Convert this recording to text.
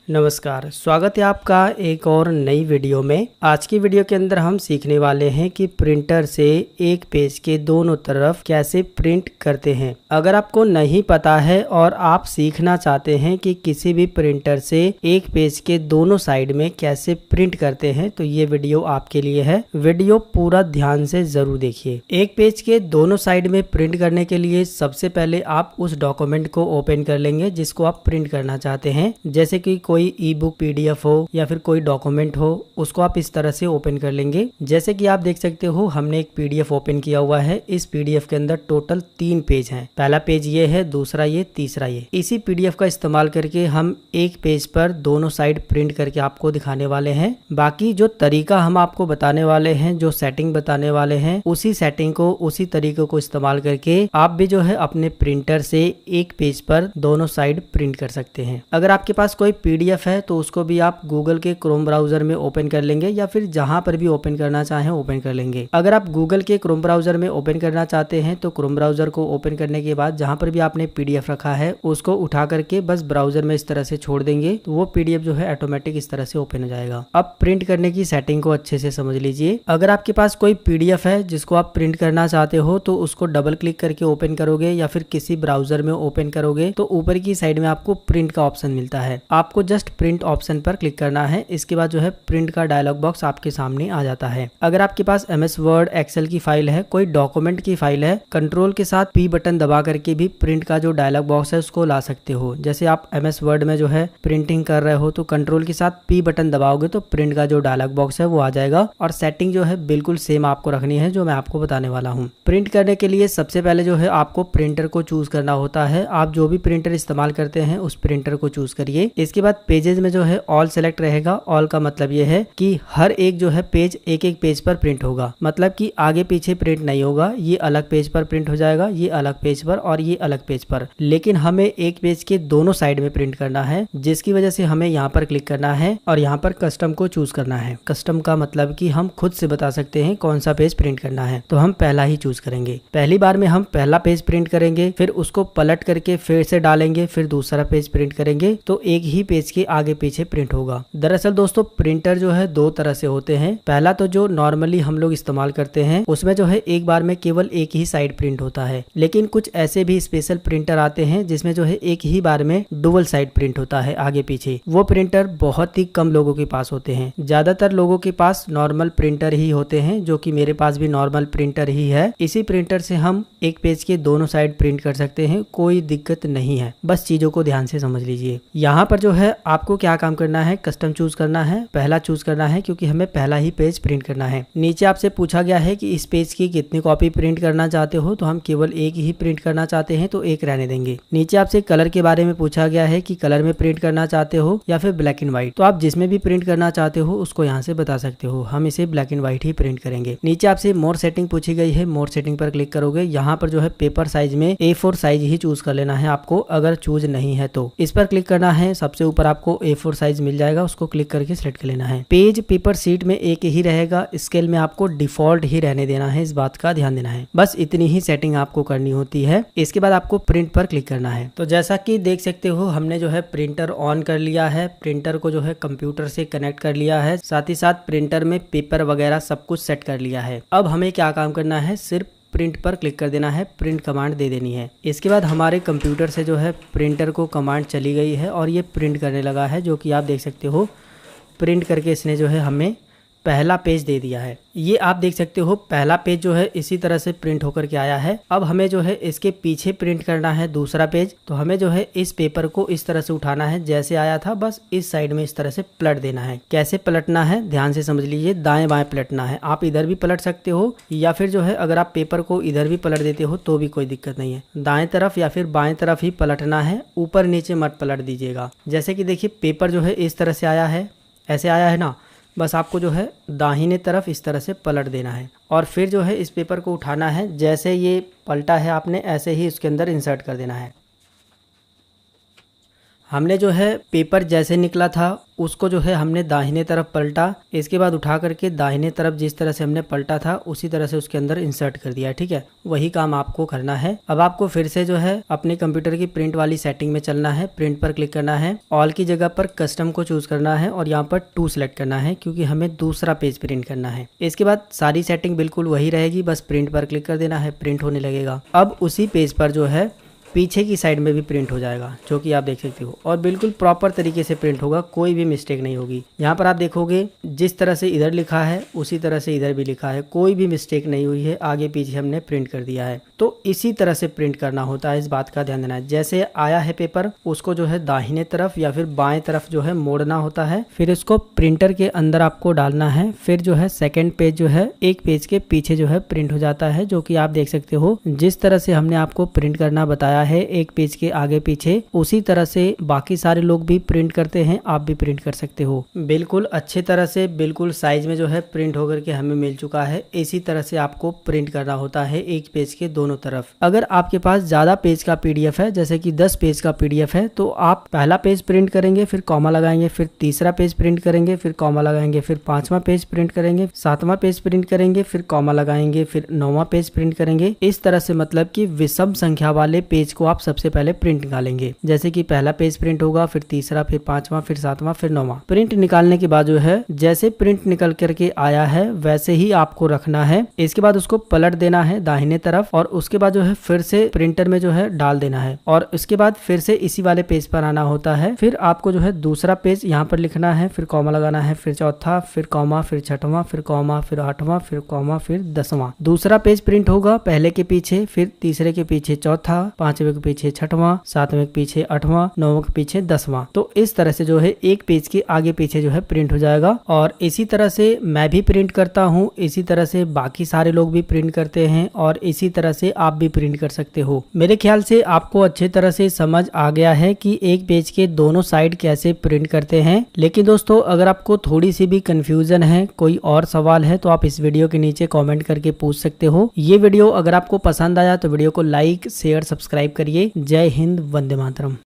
नमस्कार, स्वागत है आपका एक और नई वीडियो में। आज की वीडियो के अंदर हम सीखने वाले हैं कि प्रिंटर से एक पेज के दोनों तरफ कैसे प्रिंट करते हैं। अगर आपको नहीं पता है और आप सीखना चाहते हैं कि किसी भी प्रिंटर से एक पेज के दोनों साइड में कैसे प्रिंट करते हैं, तो ये वीडियो आपके लिए है। वीडियो पूरा ध्यान से जरूर देखिए। एक पेज के दोनों साइड में प्रिंट करने के लिए सबसे पहले आप उस डॉक्यूमेंट को ओपन कर लेंगे जिसको आप प्रिंट करना चाहते हैं। जैसे कि कोई ई बुक PDF हो या फिर कोई डॉक्यूमेंट हो, उसको आप इस तरह से ओपन कर लेंगे। जैसे कि आप देख सकते हो, हमने एक PDF ओपन किया हुआ है। इस PDF के अंदर टोटल 3 पेज हैं। पहला पेज ये है, दूसरा ये, तीसरा ये। इसी PDF का इस्तेमाल करके हम एक पेज पर दोनों साइड प्रिंट करके आपको दिखाने वाले हैं। बाकी जो तरीका हम आपको बताने वाले हैं, जो सेटिंग बताने वाले हैं, उसी सेटिंग को, उसी तरीके को इस्तेमाल करके आप भी जो है अपने प्रिंटर से एक पेज पर दोनों साइड प्रिंट कर सकते हैं। अगर आपके पास कोई PDF है तो उसको भी आप गूगल के क्रोम ब्राउजर में ओपन कर लेंगे या फिर जहां पर भी ओपन करना चाहें ओपन कर लेंगे। अगर आप गूगल के क्रोम ब्राउजर में ओपन करना चाहते हैं तो क्रोम ब्राउजर को ओपन करने के बाद जहां पर भी आपने PDF रखा है उसको उठा करके बस ब्राउजर में इस तरह से छोड़ देंगे, तो वो PDF जो है ऑटोमेटिक इस तरह से ओपन हो जाएगा। अब प्रिंट करने की सेटिंग को अच्छे से समझ लीजिए। अगर आपके पास कोई PDF है जिसको आप प्रिंट करना चाहते हो तो उसको डबल क्लिक करके ओपन करोगे या फिर किसी ब्राउजर में ओपन करोगे तो ऊपर की साइड में आपको प्रिंट का ऑप्शन मिलता है। आपको जस्ट प्रिंट ऑप्शन पर क्लिक करना है। इसके बाद जो है प्रिंट का डायलॉग बॉक्स आपके सामने आ जाता है। अगर आपके पास MS वर्ड, एक्सेल की फाइल है, कोई डॉक्यूमेंट की फाइल है, कंट्रोल के साथ P बटन दबा करके भी प्रिंट का जो डायलॉग बॉक्स है उसको ला सकते हो। जैसे आप MS वर्ड में जो है प्रिंटिंग कर रहे हो तो कंट्रोल के साथ P बटन दबाओगे तो प्रिंट का जो डायलॉग बॉक्स है वो आ जाएगा। और सेटिंग जो है बिल्कुल सेम आपको रखनी है जो मैं आपको बताने वाला हूँ। प्रिंट करने के लिए सबसे पहले जो है आपको प्रिंटर को चूज करना होता है। आप जो भी प्रिंटर इस्तेमाल करते हैं उस प्रिंटर को चूज करिए। इसके बाद पेजेस में जो है ऑल सेलेक्ट रहेगा। ऑल का मतलब ये है कि हर एक जो है पेज एक एक पेज पर प्रिंट होगा, मतलब कि आगे पीछे प्रिंट नहीं होगा। ये अलग पेज पर प्रिंट हो जाएगा, ये अलग पेज पर और ये अलग पेज पर। लेकिन हमें एक पेज के दोनों साइड में प्रिंट करना है, जिसकी वजह से हमें यहाँ पर क्लिक करना है और यहाँ पर कस्टम को चूज करना है। कस्टम का मतलब कि हम खुद से बता सकते हैं कौन सा पेज प्रिंट करना है, तो हम पहला ही चूज करेंगे। पहली बार में हम पहला पेज प्रिंट करेंगे, फिर उसको पलट करके फिर से डालेंगे, फिर दूसरा पेज प्रिंट करेंगे, तो एक ही पेज के आगे पीछे प्रिंट होगा। दरअसल दोस्तों प्रिंटर जो है दो तरह से होते हैं। पहला तो जो नॉर्मली हम लोग इस्तेमाल करते हैं उसमें जो है एक बार में केवल एक ही साइड प्रिंट होता है। लेकिन कुछ ऐसे भी स्पेशल प्रिंटर आते हैं जिसमें जो है एक ही बार में डुअल साइड प्रिंट होता है आगे पीछे। वो प्रिंटर बहुत ही कम लोगों के पास होते हैं। ज्यादातर लोगों के पास नॉर्मल प्रिंटर ही होते हैं, जो कि मेरे पास भी नॉर्मल प्रिंटर ही है। इसी प्रिंटर से हम एक पेज के दोनों साइड प्रिंट कर सकते हैं, कोई दिक्कत नहीं है। बस चीजों को ध्यान से समझ लीजिए। यहाँ पर जो है आपको क्या काम करना है, कस्टम चूज करना है, पहला चूज करना है क्योंकि हमें पहला ही पेज प्रिंट करना है। नीचे आपसे पूछा गया है कि इस पेज की कितनी कॉपी प्रिंट करना चाहते हो, तो हम केवल एक ही प्रिंट करना चाहते हैं तो एक रहने देंगे। नीचे आपसे कलर के बारे में पूछा गया है कि कलर में प्रिंट करना चाहते हो या फिर ब्लैक एंड व्हाइट, तो आप जिसमें भी प्रिंट करना चाहते हो उसको यहाँ से बता सकते हो। हम इसे black and white he print करेंगे। नीचे आपसे मोर सेटिंग पूछी गई है, मोर सेटिंग पर क्लिक करोगे। यहाँ पर जो है पेपर साइज में A4 साइज ही चूज कर लेना है आपको, अगर चूज नहीं है तो इस पर क्लिक करना है। सबसे ऊपर आपको A4 साइज मिल जाएगा, उसको क्लिक करके सिलेक्ट कर लेना है। पेज पेपर सीट में एक ही रहेगा, स्केल में आपको डिफॉल्ट ही रहने देना है, इस बात का ध्यान देना है। बस इतनी ही सेटिंग आपको करनी होती है। इसके बाद आपको प्रिंट पर क्लिक करना है। तो जैसा कि देख सकते हो हमने जो है प्रिंटर ऑन कर लिया है, प्रिंटर को जो है कंप्यूटर से कनेक्ट कर लिया है, साथ ही साथ प्रिंटर में पेपर वगैरह सब कुछ सेट कर लिया है। अब हमें क्या काम करना है, सिर्फ प्रिंट पर क्लिक कर देना है, प्रिंट कमांड दे देनी है। इसके बाद हमारे कंप्यूटर से जो है प्रिंटर को कमांड चली गई है और ये प्रिंट करने लगा है, जो कि आप देख सकते हो। प्रिंट करके इसने जो है हमें पहला पेज दे दिया है। ये आप देख सकते हो पहला पेज जो है इसी तरह से प्रिंट होकर के आया है। अब हमें जो है इसके पीछे प्रिंट करना है दूसरा पेज, तो हमें जो है इस पेपर को इस तरह से उठाना है, जैसे आया था बस इस साइड में इस तरह से पलट देना है। कैसे पलटना है ध्यान से समझ लीजिए, दाएं बाएं पलटना है। आप इधर भी पलट सकते हो या फिर जो है अगर आप पेपर को इधर भी पलट देते हो तो भी कोई दिक्कत नहीं है। दाएं तरफ या फिर बाएं तरफ ही पलटना है, ऊपर नीचे मत पलट दीजिएगा। जैसे कि देखिए पेपर जो है इस तरह से आया है, ऐसे आया है ना, बस आपको जो है दाहिने तरफ इस तरह से पलट देना है और फिर जो है इस पेपर को उठाना है, जैसे ये पलटा है आपने ऐसे ही इसके अंदर इंसर्ट कर देना है। हमने जो है पेपर जैसे निकला था उसको जो है हमने दाहिने तरफ पलटा, इसके बाद उठा करके दाहिने तरफ जिस तरह से हमने पलटा था उसी तरह से उसके अंदर इंसर्ट कर दिया। ठीक है, वही काम आपको करना है। अब आपको फिर से जो है अपने कंप्यूटर की प्रिंट वाली सेटिंग में चलना है, प्रिंट पर क्लिक करना है, ऑल की जगह पर कस्टम को चूज करना है और यहाँ पर 2 सेलेक्ट करना है क्योंकि हमें दूसरा पेज प्रिंट करना है। इसके बाद सारी सेटिंग बिल्कुल वही रहेगी, बस प्रिंट पर क्लिक कर देना है, प्रिंट होने लगेगा। अब उसी पेज पर जो है पीछे की साइड में भी प्रिंट हो जाएगा, जो कि आप देख सकते हो, और बिल्कुल प्रॉपर तरीके से प्रिंट होगा, कोई भी मिस्टेक नहीं होगी। यहाँ पर आप देखोगे जिस तरह से इधर लिखा है उसी तरह से इधर भी लिखा है, कोई भी मिस्टेक नहीं हुई है, आगे पीछे हमने प्रिंट कर दिया है। तो इसी तरह से प्रिंट करना होता है, इस बात का ध्यान देना है। जैसे आया है पेपर उसको जो है दाहिने तरफ या फिर बाएं तरफ जो है मोड़ना होता है, फिर इसको प्रिंटर के अंदर आपको डालना है, फिर जो है सेकेंड पेज जो है एक पेज के पीछे जो है प्रिंट हो जाता है, जो कि आप देख सकते हो। जिस तरह से हमने आपको प्रिंट करना बताया है एक पेज के आगे पीछे, उसी तरह से बाकी सारे लोग भी प्रिंट करते हैं, आप भी प्रिंट कर सकते हो। बिल्कुल अच्छे तरह से बिल्कुल साइज में जो है प्रिंट होकर के हमें मिल चुका है। इसी तरह से आपको प्रिंट करना होता है एक पेज के दोनों तरफ। अगर आपके पास ज्यादा पेज का पीडीएफ है, जैसे कि 10 पेज का पीडीएफ है, तो आप पहला पेज प्रिंट करेंगे, फिर कॉमा लगाएंगे, फिर तीसरा पेज प्रिंट करेंगे, फिर कॉमा लगाएंगे, फिर 5वां पेज प्रिंट करेंगे, 7वां पेज प्रिंट करेंगे, फिर कॉमा लगाएंगे, फिर 9वां पेज प्रिंट करेंगे। इस तरह से मतलब कि विषम संख्या वाले पेज को आप सबसे पहले प्रिंट निकालेंगे। जैसे कि पहला पेज प्रिंट होगा, फिर तीसरा, फिर 5वां, फिर 7वां, फिर 9वां। प्रिंट निकालने के बाद जो है जैसे प्रिंट निकल करके आया है वैसे ही आपको रखना है। इसके बाद उसको पलट देना है दाहिने तरफ और उसके बाद जो है फिर से प्रिंटर में जो है डाल देना है और उसके बाद फिर से इसी वाले पेज पर आना होता है। फिर आपको जो है दूसरा पेज यहाँ पर लिखना है, फिर कॉमा लगाना है, फिर चौथा, फिर कॉमा, फिर 6वां, फिर कॉमा, फिर 8वां, फिर कॉमा, फिर 10वां। दूसरा पेज प्रिंट होगा पहले के पीछे, फिर तीसरे के पीछे चौथा, 5वें के पीछे 6वां, 7वें के पीछे 8वां, 9वें के पीछे 10वां। तो इस तरह से जो है एक पेज के आगे पीछे जो है प्रिंट हो जाएगा। और इसी तरह से मैं भी प्रिंट करता हूँ, इसी तरह से बाकी सारे लोग भी प्रिंट करते हैं और इसी तरह से आप भी प्रिंट कर सकते हो। मेरे ख्याल से आपको अच्छी तरह से समझ आ गया है कि एक पेज के दोनों साइड कैसे प्रिंट करते हैं। लेकिन दोस्तों अगर आपको थोड़ी सी भी कंफ्यूजन है, कोई और सवाल है, तो आप इस वीडियो के नीचे कमेंट करके पूछ सकते हो। ये वीडियो अगर आपको पसंद आया तो वीडियो को लाइक, शेयर, सब्सक्राइब करिए। जय हिंद, वंदे मातरम।